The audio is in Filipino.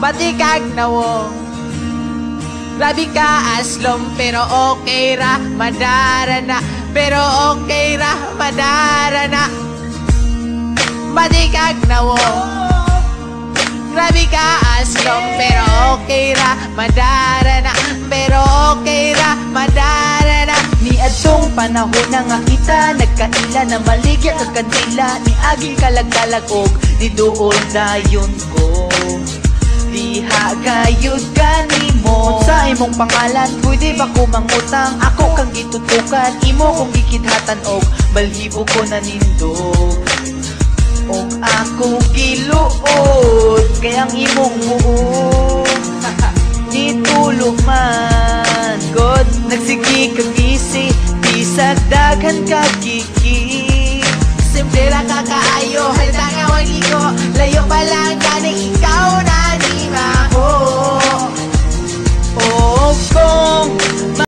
Batikag nawong grabe ka aslom, pero okay ra, madara na. Pero okay ra, madara na. Batikag nawong grabe ka aslom, pero okay ra, madara na. Pero okay ra, madara na. Ni adtong panahon na nga kita nagkaila na maligya ka kandila, ni aging kalagkalag og ni duol dayon ko. Diha gayud kanimo sa imong pangalan, pwede ba ko mangutang? Ako kang gitutukan, imo kong gikidhatan og balhibo ko na nindog. Og ako giluod kayang imong muod nitulog man God. Nagsigi kag isi, bisag daghan kag kiki. Simple ra ka kaayo, halda nga waligo, layo pa lang